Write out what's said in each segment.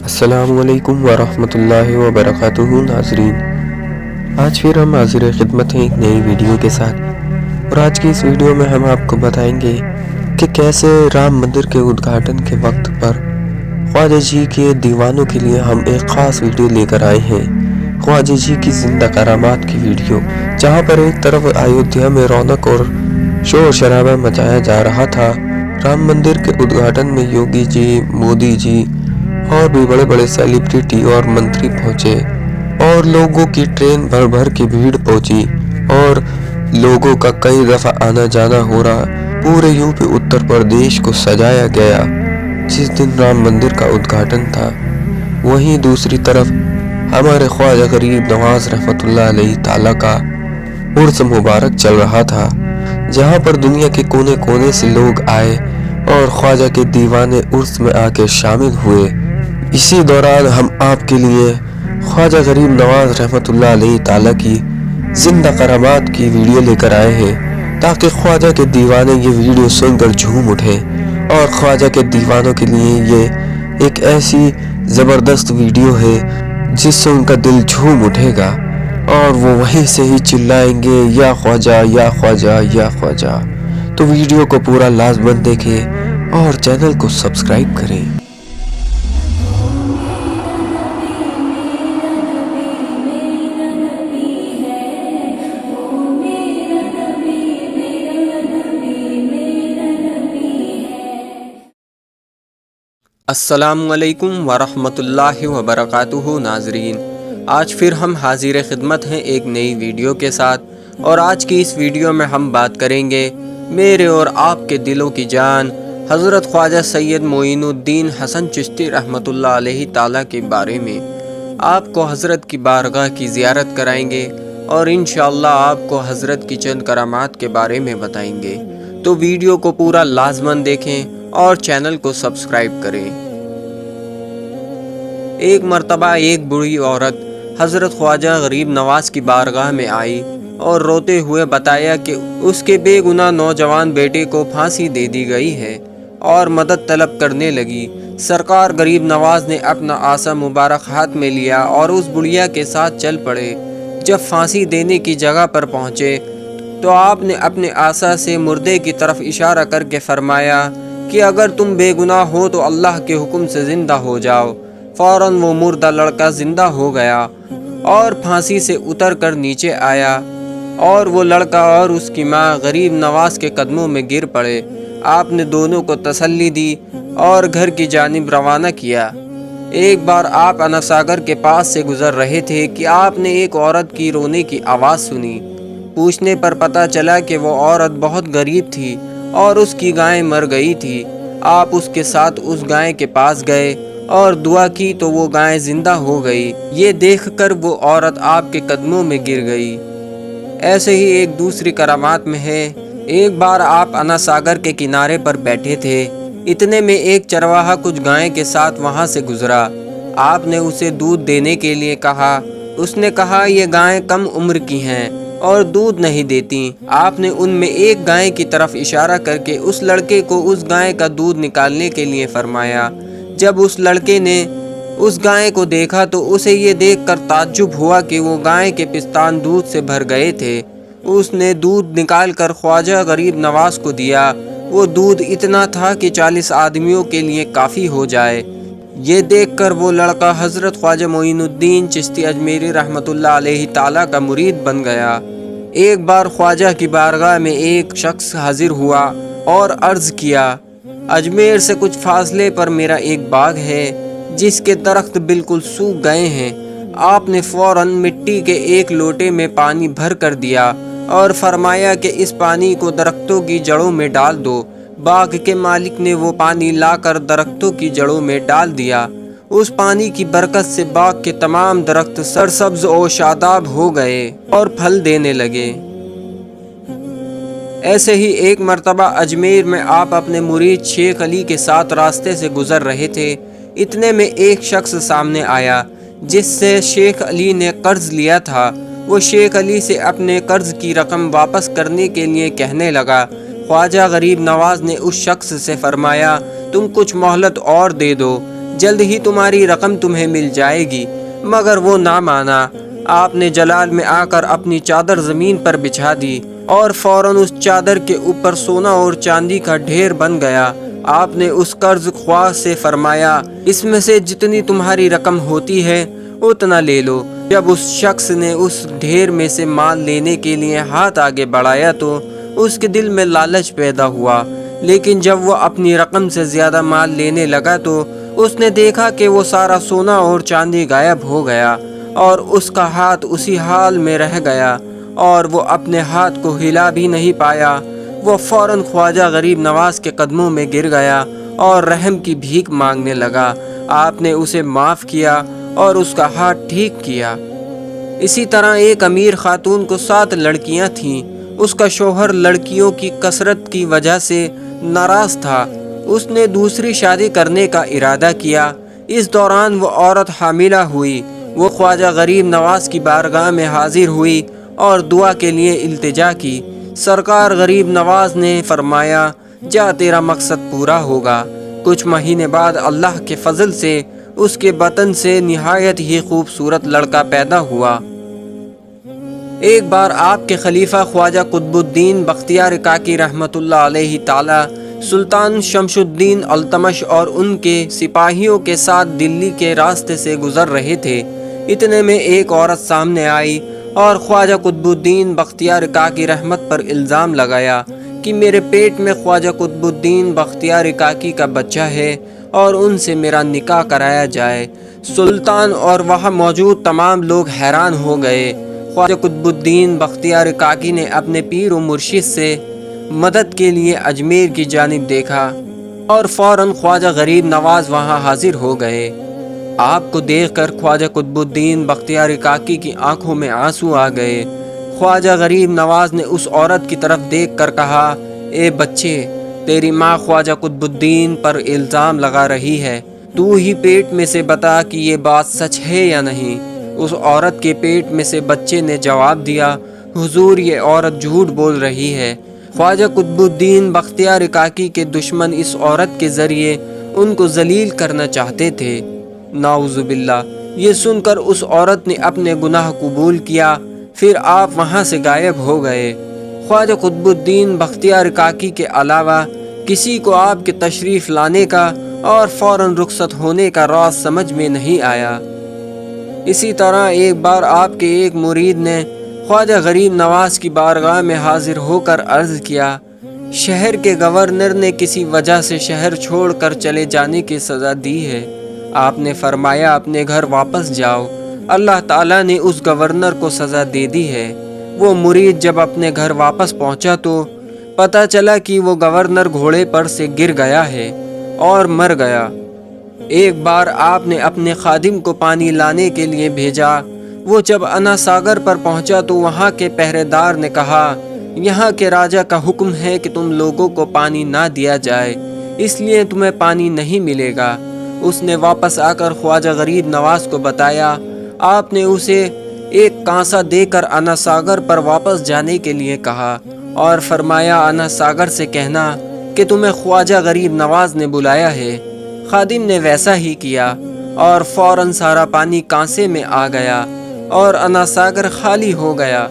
السلام علیکم ورحمۃ اللہ وبرکاتہ ناظرین، آج پھر ہم حاضر خدمت ہیں ایک نئی ویڈیو کے ساتھ، اور آج کی اس ویڈیو میں ہم آپ کو بتائیں گے کہ کیسے رام مندر کے ادگھاٹن کے وقت پر خواجہ جی کے دیوانوں کے لیے ہم ایک خاص ویڈیو لے کر آئے ہیں، خواجہ جی کی زندہ کرامات کی ویڈیو، جہاں پر ایک طرف ایودھیا میں رونق اور شور شرابہ مچایا جا رہا تھا، رام مندر کے ادگھاٹن میں یوگی جی، مودی جی اور بھی بڑے بڑے سیلیبریٹی اور منتری پہنچے، اور لوگوں کی ٹرین بھر بھر کے بھیڑ پہنچی، اور لوگوں کا کئی دفعہ آنا جانا ہو رہا۔ پورے یوپی اتر پردیش کو سجایا گیا جس دن رام مندر کا ادگھاٹن تھا۔ وہیں دوسری طرف ہمارے خواجہ غریب نواز رحمۃ اللہ علیہ تعالیٰ کا عرس مبارک چل رہا تھا، جہاں پر دنیا کے کونے کونے سے لوگ آئے اور خواجہ کے دیوانے عرس میں آ کے شامل ہوئے۔ اسی دوران ہم آپ کے لیے خواجہ غریب نواز رحمۃ اللہ علیہ تعالیٰ کی زندہ کرامات کی ویڈیو لے کر آئے ہیں، تاکہ خواجہ کے دیوانے یہ ویڈیو سن کر جھوم اٹھیں، اور خواجہ کے دیوانوں کے لیے یہ ایک ایسی زبردست ویڈیو ہے جس سے ان کا دل جھوم اٹھے گا، اور وہ وہیں سے ہی چلائیں گے یا خواجہ یا خواجہ یا خواجہ۔ تو ویڈیو کو پورا لازماً دیکھیں اور چینل کو سبسکرائب کریں۔ السلام علیکم ورحمۃ اللہ وبرکاتہ ناظرین، آج پھر ہم حاضر خدمت ہیں ایک نئی ویڈیو کے ساتھ، اور آج کی اس ویڈیو میں ہم بات کریں گے میرے اور آپ کے دلوں کی جان حضرت خواجہ سید معین الدین حسن چشتی رحمۃ اللہ علیہ تعالیٰ کے بارے میں۔ آپ کو حضرت کی بارگاہ کی زیارت کرائیں گے اور انشاءاللہ آپ کو حضرت کی چند کرامات کے بارے میں بتائیں گے، تو ویڈیو کو پورا لازماً دیکھیں اور چینل کو سبسکرائب کریں۔ ایک مرتبہ ایک بوڑھی عورت حضرت خواجہ غریب نواز کی بارگاہ میں آئی اور روتے ہوئے بتایا کہ اس کے بے گناہ نوجوان بیٹے کو پھانسی دے دی گئی ہے، اور مدد طلب کرنے لگی۔ سرکار غریب نواز نے اپنا عصا مبارک ہاتھ میں لیا اور اس بڑھیا کے ساتھ چل پڑے۔ جب پھانسی دینے کی جگہ پر پہنچے تو آپ نے اپنے عصا سے مردے کی طرف اشارہ کر کے فرمایا کہ اگر تم بے گناہ ہو تو اللہ کے حکم سے زندہ ہو جاؤ۔ فوراً وہ مردہ لڑکا زندہ ہو گیا اور پھانسی سے اتر کر نیچے آیا، اور وہ لڑکا اور اس کی ماں غریب نواز کے قدموں میں گر پڑے۔ آپ نے دونوں کو تسلی دی اور گھر کی جانب روانہ کیا۔ ایک بار آپ انا ساگر کے پاس سے گزر رہے تھے کہ آپ نے ایک عورت کی رونے کی آواز سنی۔ پوچھنے پر پتہ چلا کہ وہ عورت بہت غریب تھی اور اس کی گائے مر گئی تھی۔ آپ اس کے ساتھ اس گائے کے پاس گئے اور دعا کی تو وہ گائے زندہ ہو گئی۔ یہ دیکھ کر وہ عورت آپ کے قدموں میں گر گئی۔ ایسے ہی ایک دوسری کرامات میں ہے، ایک بار آپ انا ساگر کے کنارے پر بیٹھے تھے، اتنے میں ایک چرواہا کچھ گائے کے ساتھ وہاں سے گزرا۔ آپ نے اسے دودھ دینے کے لیے کہا۔ اس نے کہا یہ گائیں کم عمر کی ہیں اور دودھ نہیں دیتی۔ آپ نے ان میں ایک گائے کی طرف اشارہ کر کے اس لڑکے کو اس گائے کا دودھ نکالنے کے لیے فرمایا۔ جب اس لڑکے نے اس گائے کو دیکھا تو اسے یہ دیکھ کر تعجب ہوا کہ وہ گائے کے پستان دودھ سے بھر گئے تھے۔ اس نے دودھ نکال کر خواجہ غریب نواز کو دیا۔ وہ دودھ اتنا تھا کہ 40 آدمیوں کے لیے کافی ہو جائے۔ یہ دیکھ کر وہ لڑکا حضرت خواجہ معین الدین چشتی اجمیری رحمۃ اللہ علیہ تعالیٰ کا مرید بن گیا۔ ایک بار خواجہ کی بارگاہ میں ایک شخص حاضر ہوا اور عرض کیا، اجمیر سے کچھ فاصلے پر میرا ایک باغ ہے جس کے درخت بالکل سوکھ گئے ہیں۔ آپ نے فوراً مٹی کے ایک لوٹے میں پانی بھر کر دیا اور فرمایا کہ اس پانی کو درختوں کی جڑوں میں ڈال دو۔ باغ کے مالک نے وہ پانی لا کر درختوں کی جڑوں میں ڈال دیا۔ اس پانی کی برکت سے باغ کے تمام درخت سرسبز و شاداب ہو گئے اور پھل دینے لگے۔ ایسے ہی ایک مرتبہ اجمیر میں آپ اپنے مرید شیخ علی کے ساتھ راستے سے گزر رہے تھے، اتنے میں ایک شخص سامنے آیا جس سے شیخ علی نے قرض لیا تھا۔ وہ شیخ علی سے اپنے قرض کی رقم واپس کرنے کے لیے کہنے لگا۔ خواجہ غریب نواز نے اس شخص سے فرمایا، تم کچھ مہلت اور دے دو۔ جلد ہی تمہاری رقم تمہیں مل جائے گی۔ مگر وہ نہ مانا۔ آپ نے جلال میں آ کر اپنی چادر زمین پر بچھا دی اور فوراً اس چادر کے اوپر سونا اور چاندی کا ڈھیر بن گیا۔ آپ نے اس قرض خواہ سے فرمایا، اس میں سے جتنی تمہاری رقم ہوتی ہے اتنا لے لو۔ جب اس شخص نے اس ڈھیر میں سے مال لینے کے لیے ہاتھ آگے بڑھایا تو اس کے دل میں لالچ پیدا ہوا، لیکن جب وہ اپنی رقم سے زیادہ مال لینے لگا تو اس نے دیکھا کہ وہ سارا سونا اور چاندی غائب ہو گیا اور اس کا ہاتھ اسی حال میں رہ گیا اور وہ اپنے ہاتھ کو ہلا بھی نہیں پایا۔ وہ فوراً خواجہ غریب نواز کے قدموں میں گر گیا اور رحم کی بھیک مانگنے لگا۔ آپ نے اسے معاف کیا اور اس کا ہاتھ ٹھیک کیا۔ اسی طرح ایک امیر خاتون کو 7 لڑکیاں تھیں۔ اس کا شوہر لڑکیوں کی کثرت کی وجہ سے ناراض تھا۔ اس نے دوسری شادی کرنے کا ارادہ کیا۔ اس دوران وہ عورت حاملہ ہوئی۔ وہ خواجہ غریب نواز کی بارگاہ میں حاضر ہوئی اور دعا کے لیے التجا کی۔ سرکار غریب نواز نے فرمایا، جا تیرا مقصد پورا ہوگا۔ کچھ مہینے بعد اللہ کے فضل سے اس کے بطن سے نہایت ہی خوبصورت لڑکا پیدا ہوا۔ ایک بار آپ کے خلیفہ خواجہ قطب الدین بختیار کاکی رحمۃ اللہ علیہ تعالی سلطان شمس الدین التمش اور ان کے سپاہیوں کے ساتھ دلی کے راستے سے گزر رہے تھے۔ اتنے میں ایک عورت سامنے آئی اور خواجہ قطب الدین بختیار کاکی رحمت پر الزام لگایا کہ میرے پیٹ میں خواجہ قطب الدین بختیار کاکی کا بچہ ہے اور ان سے میرا نکاح کرایا جائے۔ سلطان اور وہاں موجود تمام لوگ حیران ہو گئے۔ خواجہ قطب الدین بختیار کاکی نے اپنے پیر و مرشد سے مدد کے لیے اجمیر کی جانب دیکھا اور فوراً خواجہ غریب نواز وہاں حاضر ہو گئے۔ آپ کو دیکھ کر خواجہ قطب الدین بختیار کاکی کی آنکھوں میں آنسو آ گئے۔ خواجہ غریب نواز نے اس عورت کی طرف دیکھ کر کہا، اے بچے، تیری ماں خواجہ قطب الدین پر الزام لگا رہی ہے، تو ہی پیٹ میں سے بتا کہ یہ بات سچ ہے یا نہیں۔ اس عورت کے پیٹ میں سے بچے نے جواب دیا، حضور یہ عورت جھوٹ بول رہی ہے۔ خواجہ قطب الدین بختیار کاکی کے دشمن اس عورت کے ذریعے ان کو ذلیل کرنا چاہتے تھے۔ نعوذ باللہ۔ یہ سن کر اس عورت نے اپنے گناہ قبول کیا، پھر آپ وہاں سے غائب ہو گئے۔ خواجہ قطب الدین بختیار کاکی کے علاوہ کسی کو آپ کے تشریف لانے کا اور فوراً رخصت ہونے کا راز سمجھ میں نہیں آیا۔ اسی طرح ایک بار آپ کے ایک مرید نے خواجہ غریب نواز کی بارگاہ میں حاضر ہو کر عرض کیا، شہر کے گورنر نے کسی وجہ سے شہر چھوڑ کر چلے جانے کی سزا دی ہے۔ آپ نے فرمایا، اپنے گھر واپس جاؤ، اللہ تعالیٰ نے اس گورنر کو سزا دے دی ہے۔ وہ مرید جب اپنے گھر واپس پہنچا تو پتہ چلا کہ وہ گورنر گھوڑے پر سے گر گیا ہے اور مر گیا۔ ایک بار آپ نے اپنے خادم کو پانی لانے کے لیے بھیجا۔ وہ جب انا ساگر پر پہنچا تو وہاں کے پہرے دار نے کہا، یہاں کے راجا کا حکم ہے کہ تم لوگوں کو پانی نہ دیا جائے، اس لیے تمہیں پانی نہیں ملے گا۔ اس نے واپس آ کر خواجہ غریب نواز کو بتایا۔ آپ نے اسے ایک کانسا دے کر انا ساگر پر واپس جانے کے لیے کہا اور فرمایا، انا ساگر سے کہنا کہ تمہیں خواجہ غریب نواز نے بلایا ہے۔ خادم نے ویسا ہی کیا اور فوراً سارا پانی کانسے میں آ گیا اور انا ساگر خالی ہو گیا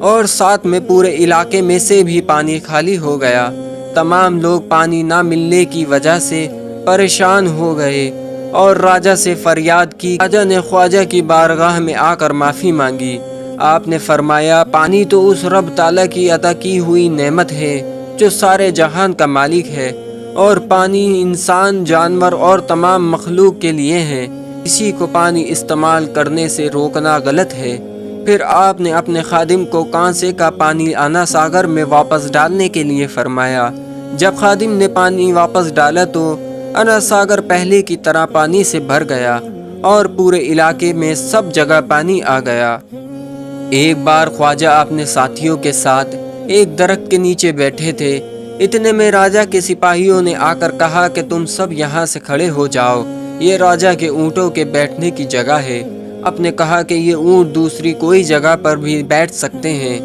اور ساتھ میں پورے علاقے میں سے بھی پانی خالی ہو گیا۔ تمام لوگ پانی نہ ملنے کی وجہ سے پریشان ہو گئے اور راجہ سے فریاد کی۔ راجہ نے خواجہ کی بارگاہ میں آ کر معافی مانگی۔ آپ نے فرمایا، پانی تو اس رب تعالیٰ کی عطا کی ہوئی نعمت ہے جو سارے جہان کا مالک ہے، اور پانی انسان، جانور اور تمام مخلوق کے لیے ہے۔ کسی کو پانی استعمال کرنے سے روکنا غلط ہے۔ پھر آپ نے اپنے خادم کو کانسے کا پانی انا ساگر میں واپس ڈالنے کے لیے فرمایا۔ جب خادم نے پانی واپس ڈالا تو انا ساگر پہلے کی طرح پانی سے بھر گیا اور پورے علاقے میں سب جگہ پانی آ گیا۔ ایک بار خواجہ اپنے ساتھیوں کے ساتھ ایک درخت کے نیچے بیٹھے تھے۔ اتنے میں راجہ کے سپاہیوں نے آ کر کہا کہ تم سب یہاں سے کھڑے ہو جاؤ، یہ راجہ کے اونٹوں کے بیٹھنے کی جگہ ہے۔ آپ نے کہا کہ یہ اونٹ دوسری کوئی جگہ پر بھی بیٹھ سکتے ہیں،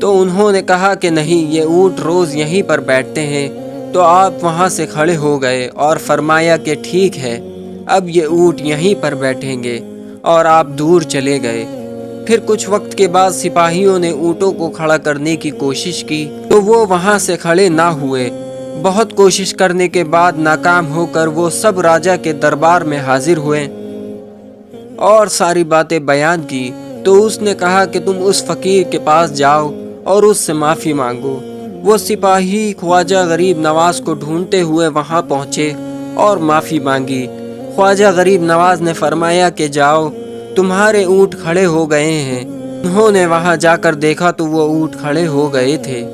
تو انہوں نے کہا کہ نہیں، یہ اونٹ روز یہیں پر بیٹھتے ہیں۔ تو آپ وہاں سے کھڑے ہو گئے اور فرمایا کہ ٹھیک ہے، اب یہ اونٹ یہیں پر بیٹھیں گے، اور آپ دور چلے گئے۔ پھر کچھ وقت کے بعد سپاہیوں نے اونٹوں کو کھڑا کرنے کی کوشش کی تو وہ وہاں سے کھڑے نہ ہوئے۔ بہت کوشش کرنے کے بعد ناکام ہو کر وہ سب راجا کے دربار میں حاضر ہوئے اور ساری باتیں بیان کی۔ تو اس نے کہا کہ تم اس فقیر کے پاس جاؤ اور اس سے معافی مانگو۔ وہ سپاہی خواجہ غریب نواز کو ڈھونڈتے ہوئے وہاں پہنچے اور معافی مانگی۔ خواجہ غریب نواز نے فرمایا کہ جاؤ، تمہارے اونٹ کھڑے ہو گئے ہیں۔ انہوں نے وہاں جا کر دیکھا تو وہ اونٹ کھڑے ہو گئے تھے۔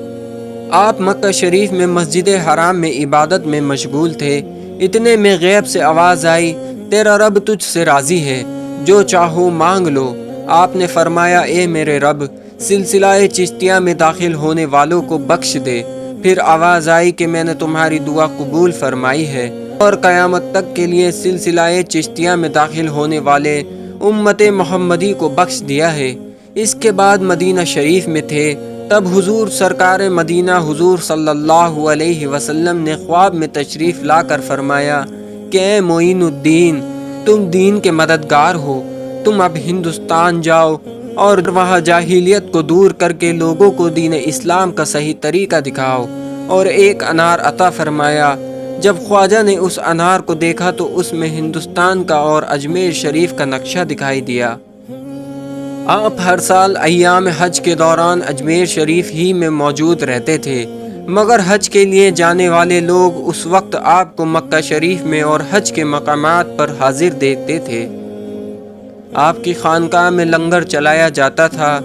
آپ مکہ شریف میں مسجد حرام میں عبادت میں مشغول تھے۔ اتنے میں غیب سے آواز آئی، تیرا رب تجھ سے راضی ہے، جو چاہو مانگ لو۔ آپ نے فرمایا، اے میرے رب، سلسلہ چشتیہ میں داخل ہونے والوں کو بخش دے۔ پھر آواز آئی کہ میں نے تمہاری دعا قبول فرمائی ہے اور قیامت تک کے لیے سلسلہ چشتیہ میں داخل ہونے والے امت محمدی کو بخش دیا ہے۔ اس کے بعد مدینہ شریف میں تھے، تب حضور سرکار مدینہ حضور صلی اللہ علیہ وسلم نے خواب میں تشریف لا کر فرمایا کہ اے معین الدین، تم دین کے مددگار ہو، تم اب ہندوستان جاؤ اور وہاں جاہلیت کو دور کر کے لوگوں کو دین اسلام کا صحیح طریقہ دکھاؤ، اور ایک انار عطا فرمایا۔ جب خواجہ نے اس انار کو دیکھا تو اس میں ہندوستان کا اور اجمیر شریف کا نقشہ دکھائی دیا۔ آپ ہر سال ایام حج کے دوران اجمیر شریف ہی میں موجود رہتے تھے، مگر حج کے لیے جانے والے لوگ اس وقت آپ کو مکہ شریف میں اور حج کے مقامات پر حاضر دیکھتے تھے۔ آپ کی خانقاہ میں لنگر چلایا جاتا تھا،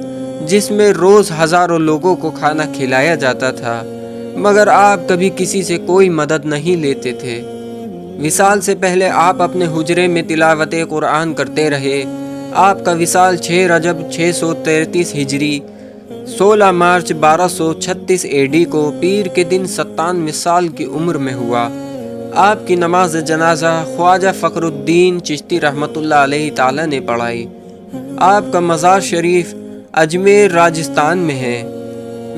جس میں روز ہزاروں لوگوں کو کھانا کھلایا جاتا تھا، مگر آپ کبھی کسی سے کوئی مدد نہیں لیتے تھے۔ وصال سے پہلے آپ اپنے حجرے میں تلاوت قرآن کرتے رہے۔ آپ کا وصال 6 رجب 633 ہجری 16 مارچ 1236 AD کو پیر کے دن 97 سال کی عمر میں ہوا۔ آپ کی نماز جنازہ خواجہ فخر الدین چشتی رحمۃ اللہ علیہ تعالی نے پڑھائی۔ آپ کا مزار شریف اجمیر راجستھان میں ہے۔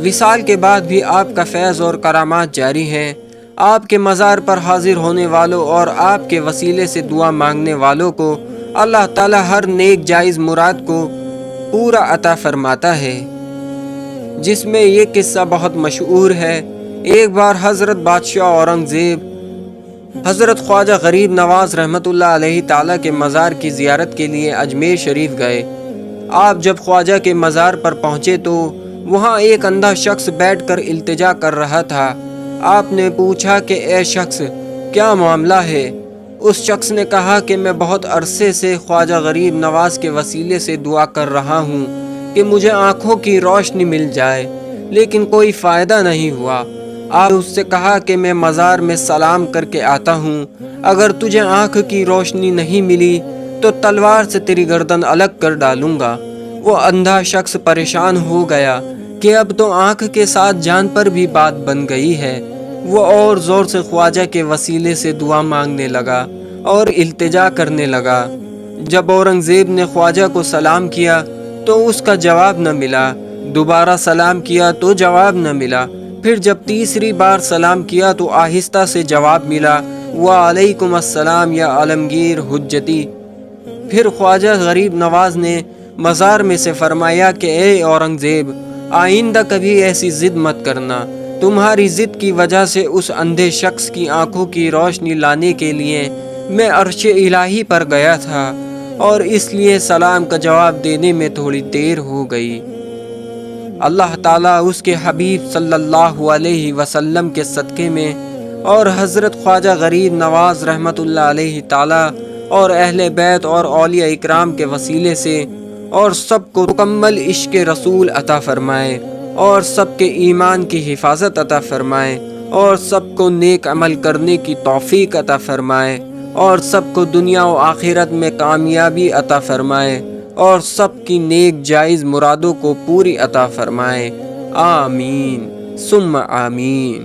وصال کے بعد بھی آپ کا فیض اور کرامات جاری ہیں۔ آپ کے مزار پر حاضر ہونے والوں اور آپ کے وسیلے سے دعا مانگنے والوں کو اللہ تعالی ہر نیک جائز مراد کو پورا عطا فرماتا ہے، جس میں یہ قصہ بہت مشہور ہے۔ ایک بار حضرت بادشاہ اورنگزیب حضرت خواجہ غریب نواز رحمۃ اللہ علیہ تعالی کے مزار کی زیارت کے لیے اجمیر شریف گئے۔ آپ جب خواجہ کے مزار پر پہنچے تو وہاں ایک اندھا شخص بیٹھ کر التجا کر رہا تھا۔ آپ نے پوچھا کہ اے شخص، کیا معاملہ ہے؟ اس شخص نے کہا کہ میں بہت عرصے سے خواجہ غریب نواز کے وسیلے سے دعا کر رہا ہوں کہ مجھے آنکھوں کی روشنی مل جائے، لیکن کوئی فائدہ نہیں ہوا۔ آپ نے اس سے کہا کہ میں مزار میں سلام کر کے آتا ہوں، اگر تجھے آنکھ کی روشنی نہیں ملی تو تلوار سے تیری گردن الگ کر ڈالوں گا۔ وہ اندھا شخص پریشان ہو گیا کہ اب تو آنکھ کے ساتھ جان پر بھی بات بن گئی ہے۔ وہ اور زور سے خواجہ کے وسیلے سے دعا مانگنے لگا اور التجا کرنے لگا۔ جب اورنگزیب نے خواجہ کو سلام کیا تو اس کا جواب نہ ملا، دوبارہ سلام کیا تو جواب نہ ملا، پھر جب تیسری بار سلام کیا تو آہستہ سے جواب ملا، وعلیکم السلام یا عالمگیر حجتی۔ پھر خواجہ غریب نواز نے مزار میں سے فرمایا کہ اے اورنگزیب، آئندہ کبھی ایسی ضد مت کرنا۔ تمہاری ضد کی وجہ سے اس اندھے شخص کی آنکھوں کی روشنی لانے کے لیے میں عرش الہی پر گیا تھا، اور اس لیے سلام کا جواب دینے میں تھوڑی دیر ہو گئی۔ اللہ تعالیٰ اس کے حبیب صلی اللہ علیہ وسلم کے صدقے میں اور حضرت خواجہ غریب نواز رحمۃ اللہ علیہ تعالیٰ اور اہل بیت اور اولیاء اکرام کے وسیلے سے اور سب کو مکمل عشق رسول عطا فرمائے، اور سب کے ایمان کی حفاظت عطا فرمائے، اور سب کو نیک عمل کرنے کی توفیق عطا فرمائے، اور سب کو دنیا و آخرت میں کامیابی عطا فرمائے، اور سب کی نیک جائز مرادوں کو پوری عطا فرمائے۔ آمین ثم آمین۔